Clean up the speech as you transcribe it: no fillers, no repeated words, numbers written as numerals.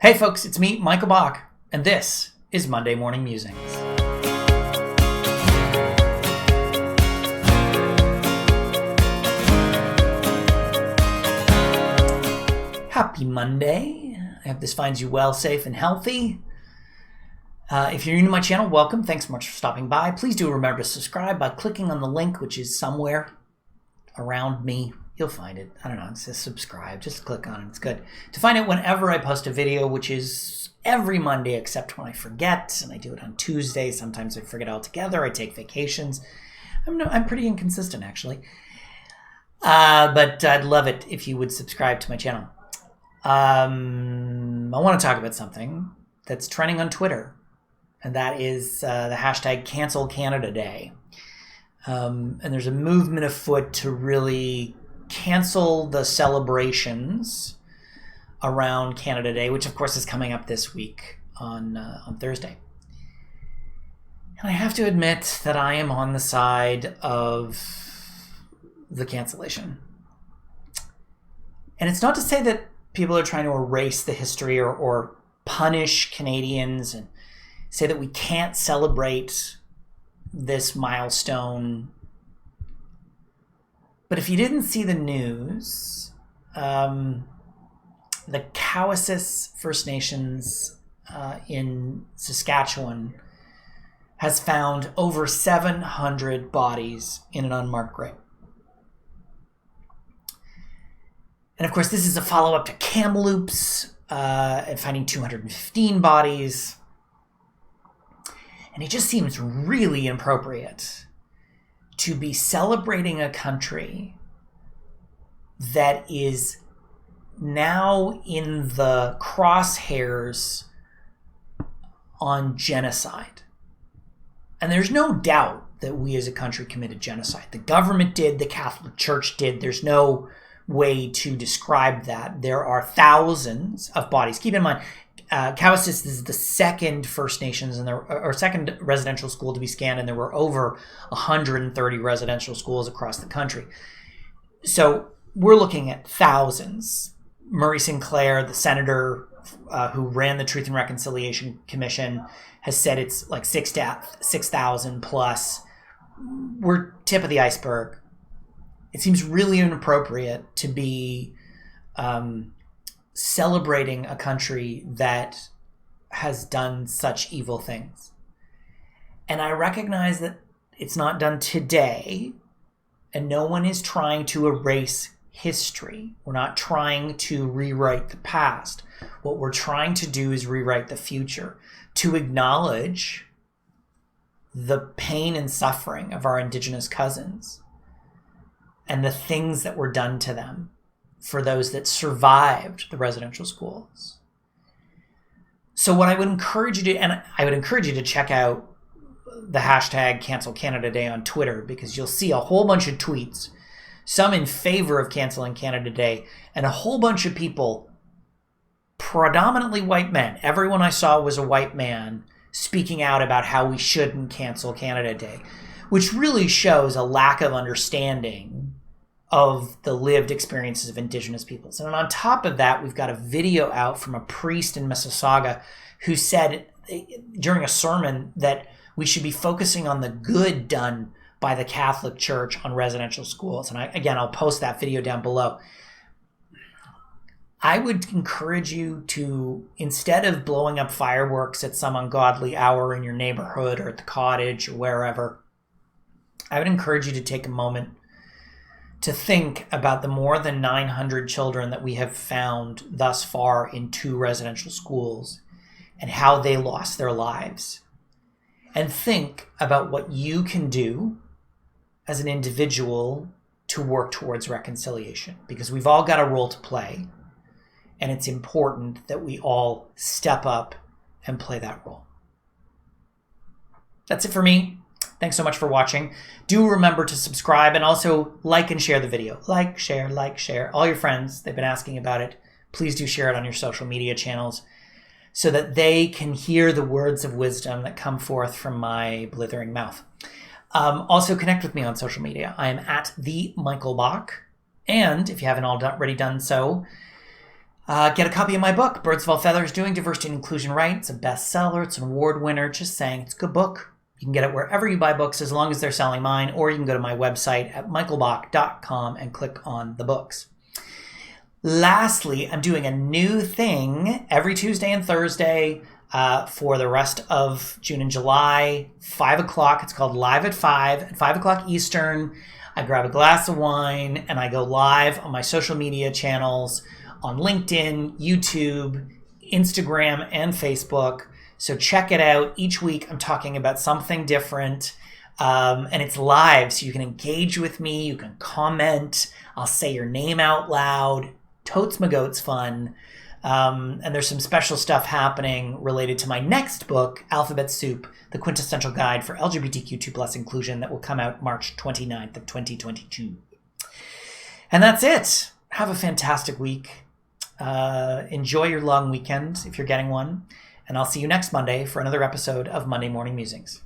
Hey folks, it's me, Michael Bach, and this is Monday Morning Musings. Happy Monday. I hope this finds you well, safe, and healthy. If you're new to my channel, welcome. Thanks so much for stopping by. Please do remember to subscribe by clicking on the link, which is somewhere around me. You'll find it. I don't know. It says subscribe. Just click on it. It's good. To find out whenever I post a video, which is every Monday except when I forget, and I do it on Tuesday. Sometimes I forget altogether. I take vacations. I'm pretty inconsistent, actually. But I'd love it if you would subscribe to my channel. I want to talk about something that's trending on Twitter, and that is the hashtag Cancel Canada Day. And there's a movement afoot to really cancel the celebrations around Canada Day, which of course is coming up this week on Thursday. And I have to admit that I am on the side of the cancellation. And it's not to say that people are trying to erase the history or punish Canadians and say that we can't celebrate this milestone. But if you didn't see the news, the Cowessess First Nations in Saskatchewan has found over 700 bodies in an unmarked grave. And of course, this is a follow-up to Kamloops and finding 215 bodies. And it just seems really inappropriate to be celebrating a country that is now in the crosshairs on genocide. And there's no doubt that we as a country committed genocide. The government did, the Catholic Church did. There's no way to describe that. There are thousands of bodies. Keep in mind, Cowessess is the second First Nations or second residential school to be scanned, and there were over 130 residential schools across the country. So we're looking at thousands. Murray Sinclair, the senator who ran the Truth and Reconciliation Commission, has said it's like 6,000 plus. We're tip of the iceberg. It seems really inappropriate to be celebrating a country that has done such evil things. And I recognize that it's not done today, and no one is trying to erase history. We're not trying to rewrite the past. What we're trying to do is rewrite the future, to acknowledge the pain and suffering of our Indigenous cousins and the things that were done to them for those that survived the residential schools. So what I would encourage you to, and I would encourage you to check out the hashtag Cancel Canada Day on Twitter, because you'll see a whole bunch of tweets, some in favor of canceling Canada Day, and a whole bunch of people, predominantly white men. Everyone I saw was a white man speaking out about how we shouldn't cancel Canada Day, which really shows a lack of understanding of the lived experiences of Indigenous peoples. And on top of that, we've got a video out from a priest in Mississauga who said during a sermon that we should be focusing on the good done by the Catholic Church on residential schools. And I'll post that video down below. I would encourage you to, instead of blowing up fireworks at some ungodly hour in your neighborhood or at the cottage or wherever, I would encourage you to take a moment to think about the more than 900 children that we have found thus far in 2 residential schools and how they lost their lives. And think about what you can do as an individual to work towards reconciliation, because we've all got a role to play, and it's important that we all step up and play that role. That's it for me. Thanks so much for watching. Do remember to subscribe and also like and share the video. Like, share. All your friends, they've been asking about it. Please do share it on your social media channels so that they can hear the words of wisdom that come forth from my blithering mouth. Also connect with me on social media. I am at the Michael Bach. And if you haven't already done so, Get a copy of my book, Birds of All Feathers, Doing Diversity and Inclusion Right. It's a bestseller. It's an award winner. Just saying, it's a good book. You can get it wherever you buy books as long as they're selling mine, or you can go to my website at michaelbach.com and click on the books. Lastly, I'm doing a new thing every Tuesday and Thursday for the rest of June and July, 5 o'clock. It's called Live at 5, at 5 o'clock Eastern. I grab a glass of wine and I go live on my social media channels on LinkedIn, YouTube, Instagram, and Facebook. So check it out. Each week I'm talking about something different. And it's live, so you can engage with me. You can comment. I'll say your name out loud. Totes my goats fun. And there's some special stuff happening related to my next book, Alphabet Soup, The Quintessential Guide for LGBTQ2+ Inclusion, that will come out March 29th of 2022. And that's it. Have a fantastic week. Enjoy your long weekend if you're getting one. And I'll see you next Monday for another episode of Monday Morning Musings.